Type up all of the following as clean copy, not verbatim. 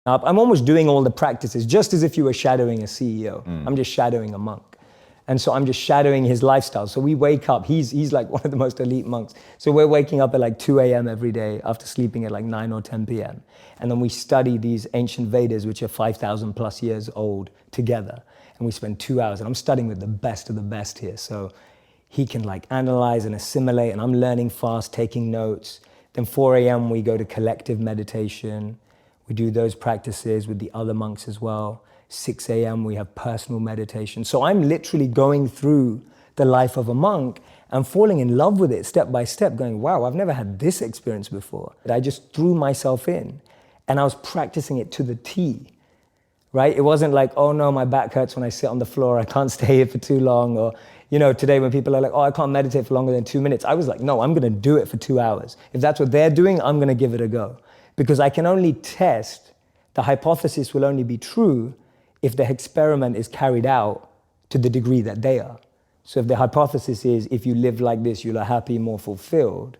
up. I'm almost doing all the practices, just as if you were shadowing a CEO. I'm just shadowing a monk. And so I'm just shadowing his lifestyle. So we wake up, he's like one of the most elite monks. So we're waking up at like 2 a.m. every day after sleeping at like 9 or 10 p.m. And then we study these ancient Vedas, which are 5,000 plus years old, together. And we spend 2 hours, and I'm studying with the best of the best here. So he can like analyze and assimilate, and I'm learning fast, taking notes. Then 4 a.m. we go to collective meditation. We do those practices with the other monks as well. 6 a.m. we have personal meditation. So I'm literally going through the life of a monk and falling in love with it step by step, going, wow, I've never had this experience before. I just threw myself in, and I was practicing it to the T, right? It wasn't like, oh no, my back hurts when I sit on the floor, I can't stay here for too long, or today when people are like, oh, I can't meditate for longer than 2 minutes. I was like, no, I'm gonna do it for 2 hours. If that's what they're doing, I'm gonna give it a go. Because I can only test, the hypothesis will only be true if the experiment is carried out to the degree that they are. So if the hypothesis is, if you live like this, you'll be happy, more fulfilled,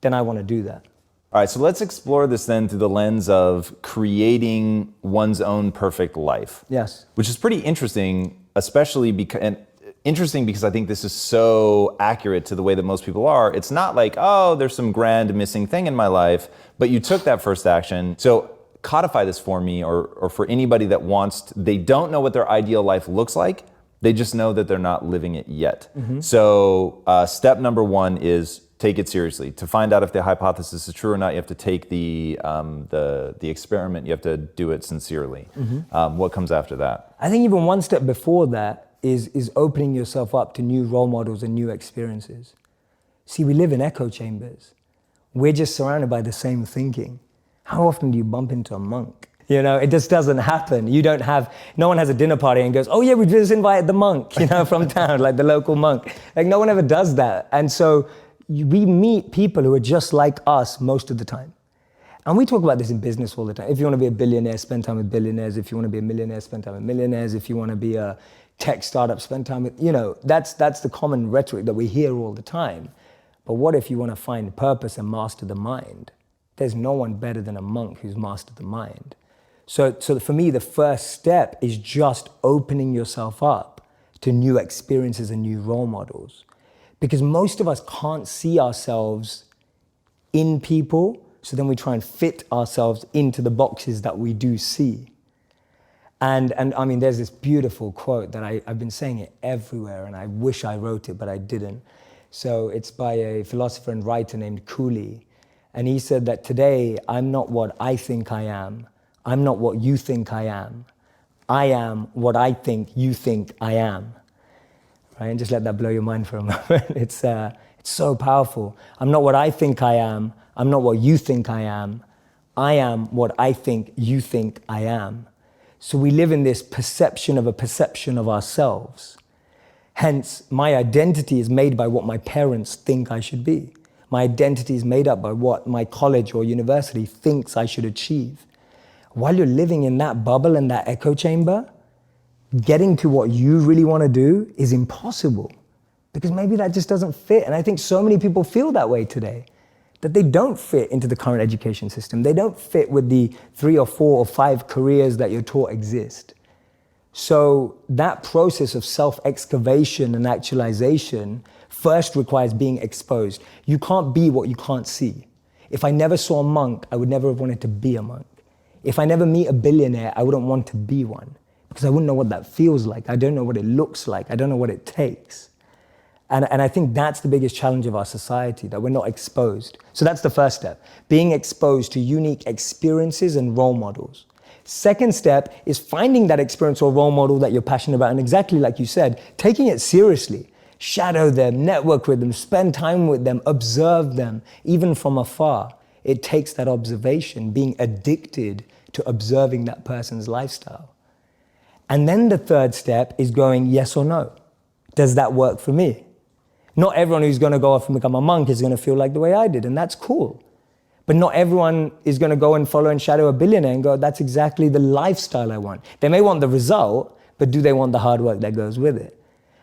then I want to do that. All right, so let's explore this then through the lens of creating one's own perfect life. Yes. Which is pretty interesting, especially because I think this is so accurate to the way that most people are. It's not like, oh, there's some grand missing thing in my life, but you took that first action. So codify this for me, or for anybody that they don't know what their ideal life looks like, they just know that they're not living it yet. Mm-hmm. So step number 1 is take it seriously. To find out if the hypothesis is true or not, you have to take the experiment, you have to do it sincerely. Mm-hmm. What comes after that? I think even one step before that is opening yourself up to new role models and new experiences. See, we live in echo chambers. We're just surrounded by the same thinking. How often do you bump into a monk? It just doesn't happen. No one has a dinner party and goes, oh yeah, we just invited the monk, from town, like the local monk. Like no one ever does that. And so we meet people who are just like us most of the time. And we talk about this in business all the time. If you want to be a billionaire, spend time with billionaires. If you want to be a millionaire, spend time with millionaires. If you want to be a tech startup, spend time with, that's the common rhetoric that we hear all the time. But what if you want to find purpose and master the mind? There's no one better than a monk who's mastered the mind. So for me, the first step is just opening yourself up to new experiences and new role models. Because most of us can't see ourselves in people, so then we try and fit ourselves into the boxes that we do see. And I mean, there's this beautiful quote that I've been saying it everywhere, and I wish I wrote it, but I didn't. So it's by a philosopher and writer named Cooley. And he said that today, I'm not what I think I am. I'm not what you think I am. I am what I think you think I am. Right? And just let that blow your mind for a moment. It's so powerful. I'm not what I think I am. I'm not what you think I am. I am what I think you think I am. So we live in this perception of a perception of ourselves. Hence, my identity is made by what my parents think I should be. My identity is made up by what my college or university thinks I should achieve. While you're living in that bubble and that echo chamber, getting to what you really want to do is impossible, because maybe that just doesn't fit. And I think so many people feel that way today, that they don't fit into the current education system. They don't fit with the 3 or 4 or 5 careers that you're taught exist. So that process of self-excavation and actualization first requires being exposed. You can't be what you can't see. If I never saw a monk, I would never have wanted to be a monk. If I never meet a billionaire, I wouldn't want to be one, because I wouldn't know what that feels like. I don't know what it looks like. I don't know what it takes. And I think that's the biggest challenge of our society, that we're not exposed. So that's the first step, being exposed to unique experiences and role models. Second step is finding that experience or role model that you're passionate about, and exactly like you said, taking it seriously. Shadow them, network with them, spend time with them, observe them, even from afar. It takes that observation, being addicted to observing that person's lifestyle. And then the third step is going yes or no. Does that work for me? Not everyone who's going to go off and become a monk is going to feel like the way I did, and that's cool. But not everyone is going to go and follow and shadow a billionaire and go, that's exactly the lifestyle I want. They may want the result, but do they want the hard work that goes with it?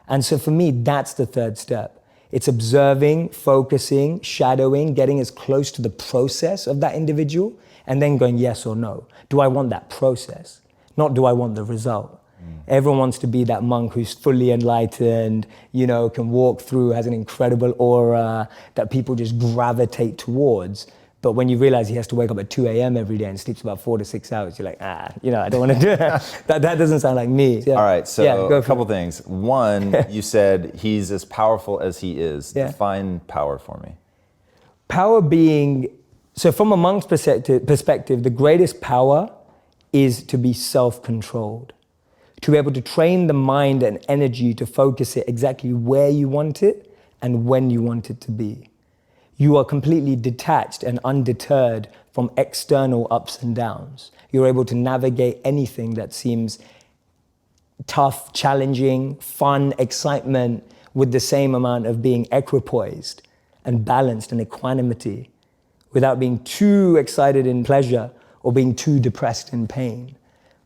And so for me, that's the third step. It's observing, focusing, shadowing, getting as close to the process of that individual and then going yes or no. Do I want that process? Not do I want the result? Everyone wants to be that monk who's fully enlightened, can walk through, has an incredible aura that people just gravitate towards. But when you realize he has to wake up at 2 a.m. every day and sleeps about 4 to 6 hours, you're like, I don't want to do that. that doesn't sound like me. Yeah. All right, so a couple things. One, you said he's as powerful as he is. Yeah. Define power for me. Power being, so from a monk's perspective, the greatest power is to be self-controlled. To be able to train the mind and energy to focus it exactly where you want it and when you want it to be. You are completely detached and undeterred from external ups and downs. You're able to navigate anything that seems tough, challenging, fun, excitement, with the same amount of being equipoised and balanced and equanimity, without being too excited in pleasure or being too depressed in pain.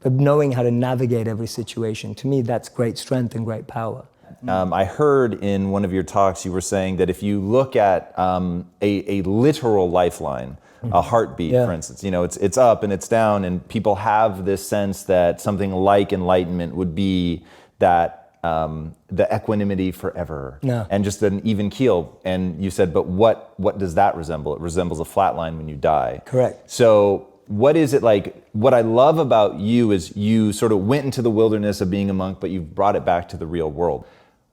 But knowing how to navigate every situation, to me, that's great strength and great power. I heard in one of your talks, you were saying that if you look at a literal lifeline, a heartbeat, for instance, it's up and it's down, and people have this sense that something like enlightenment would be that the equanimity forever and just an even keel. And you said, but what does that resemble? It resembles a flat line when you die. Correct. So what is it like? What I love about you is you sort of went into the wilderness of being a monk, but you've brought it back to the real world.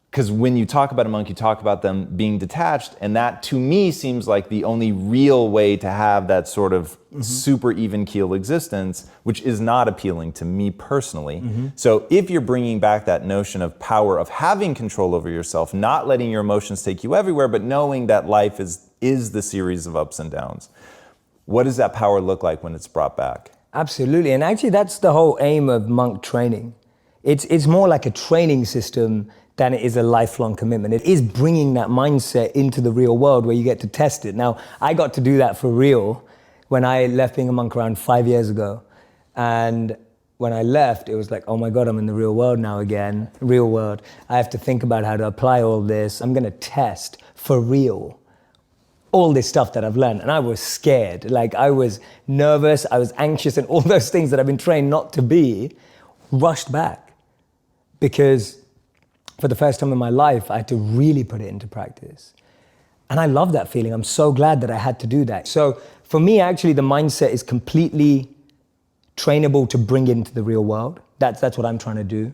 Because when you talk about a monk, you talk about them being detached, and that to me seems like the only real way to have that sort of super even keel existence, which is not appealing to me personally. So if you're bringing back that notion of power of having control over yourself, not letting your emotions take you everywhere, but knowing that life is the series of ups and downs, what does that power look like when it's brought back? Absolutely, and actually that's the whole aim of monk training. It's more like a training system than it is a lifelong commitment. It is bringing that mindset into the real world where you get to test it. Now, I got to do that for real when I left being a monk around 5 years ago. And when I left, it was like, oh my God, I'm in the real world now again. Real world. I have to think about how to apply all this. I'm gonna test for real all this stuff that I've learned. And I was scared. Like, I was nervous, I was anxious, and all those things that I've been trained not to be rushed back. Because for the first time in my life, I had to really put it into practice. And I love that feeling. I'm so glad that I had to do that. So for me, actually, the mindset is completely trainable to bring it into the real world. That's what I'm trying to do.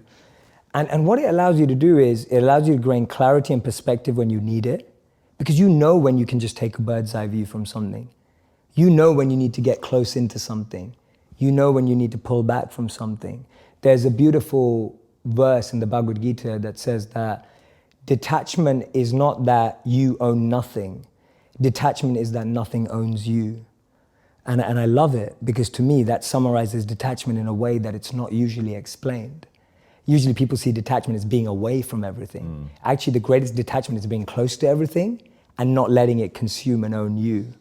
And what it allows you to do is, it allows you to gain clarity and perspective when you need it. Because you know when you can just take a bird's eye view from something. You know when you need to get close into something. You know when you need to pull back from something. There's a beautiful verse in the Bhagavad Gita that says that detachment is not that you own nothing. Detachment is that nothing owns you. And I love it, because to me that summarizes detachment in a way that it's not usually explained. Usually people see detachment as being away from everything. Actually, the greatest detachment is being close to everything and not letting it consume and own you.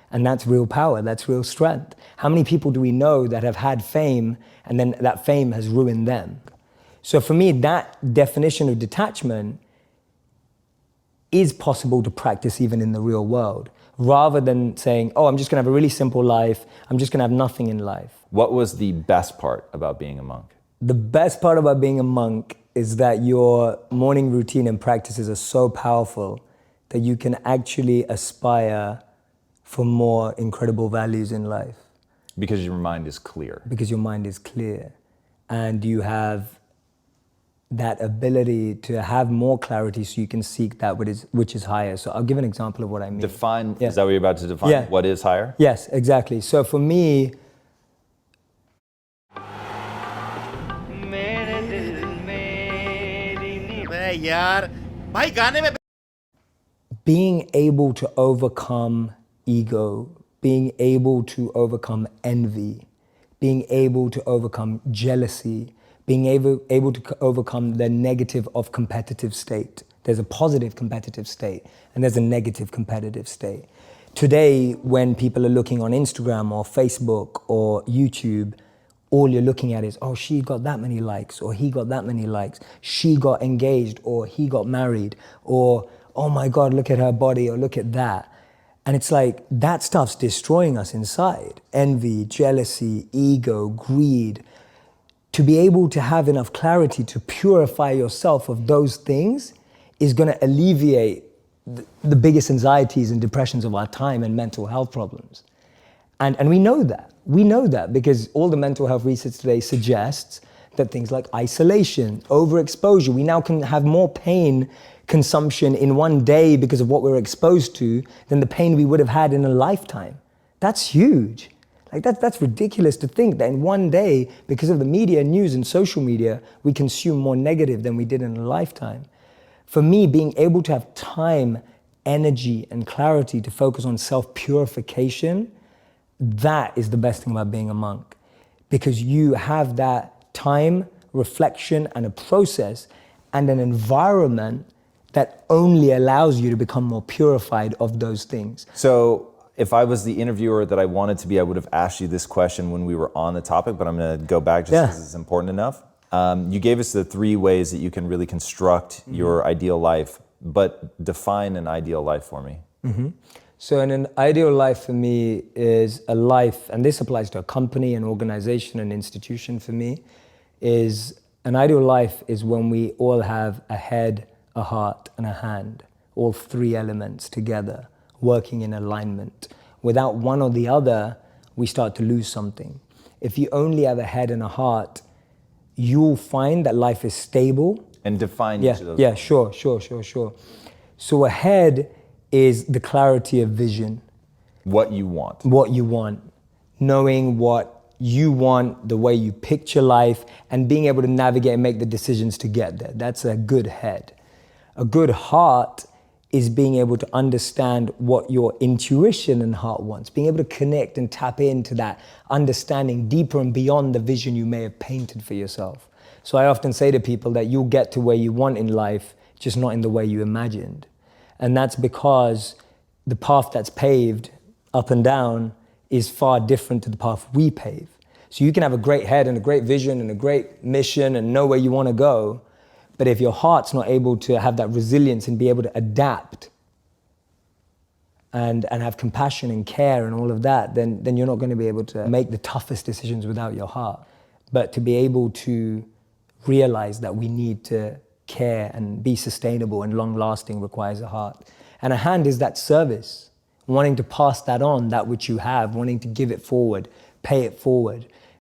And that's real power, that's real strength. How many people do we know that have had fame and then that fame has ruined them? So for me, that definition of detachment is possible to practice even in the real world, rather than saying, oh, I'm just gonna have a really simple life, I'm just gonna have nothing in life. What was the best part about being a monk? The best part about being a monk is that your morning routine and practices are so powerful that you can actually aspire for more incredible values in life. Because your mind is clear. Because your mind is clear. And you have that ability to have more clarity so you can seek that which is higher. So I'll give an example of what I mean. Define, is that what you're about to define? What is higher? Yes, exactly. So for me, being able to overcome ego, being able to overcome envy, being able to overcome jealousy, being able to overcome the negative of competitive state. There's a positive competitive state and there's a negative competitive state. Today, when people are looking on Instagram or Facebook or YouTube, all you're looking at is, oh, she got that many likes, or he got that many likes, she got engaged, or he got married, or, oh my God, look at her body, or look at that. And it's like that stuff's destroying us inside. Envy, jealousy, ego, greed. To be able to have enough clarity to purify yourself of those things is going to alleviate the biggest anxieties and depressions of our time and mental health problems. And we know that. We know that because all the mental health research today suggests that things like isolation, overexposure, we now can have more pain consumption in one day because of what we're exposed to than the pain we would have had in a lifetime. That's huge. Like that's ridiculous to think that in one day, because of the media, news, and social media, we consume more negative than we did in a lifetime. For me, being able to have time, energy, and clarity to focus on self-purification, that is the best thing about being a monk. Because you have that time, reflection, and a process, and an environment that only allows you to become more purified of those things. So if I was the interviewer that I wanted to be, I would have asked you this question when we were on the topic, but I'm going to go back just because it's important enough. You gave us the 3 ways that you can really construct your ideal life, but define an ideal life for me. So an ideal life for me is a life, and this applies to a company, an organization, an institution for me, is an ideal life is when we all have a head, a heart, and a hand, all 3 elements together, working in alignment. Without one or the other, we start to lose something. If you only have a head and a heart, you'll find that life is stable. And define each of those. Yeah, sure. So a head is the clarity of vision. What you want. What you want. Knowing what you want, the way you picture life, and being able to navigate and make the decisions to get there. That's a good head. A good heart is being able to understand what your intuition and heart wants, being able to connect and tap into that understanding deeper and beyond the vision you may have painted for yourself. So I often say to people that you'll get to where you want in life, just not in the way you imagined. And that's because the path that's paved up and down is far different to the path we pave. So you can have a great head and a great vision and a great mission and know where you want to go, but if your heart's not able to have that resilience and be able to adapt and have compassion and care and all of that, then you're not going to be able to make the toughest decisions without your heart. But to be able to realize that we need to care and be sustainable and long-lasting requires a heart. And a hand is that service, wanting to pass that on, that which you have, wanting to give it forward, pay it forward.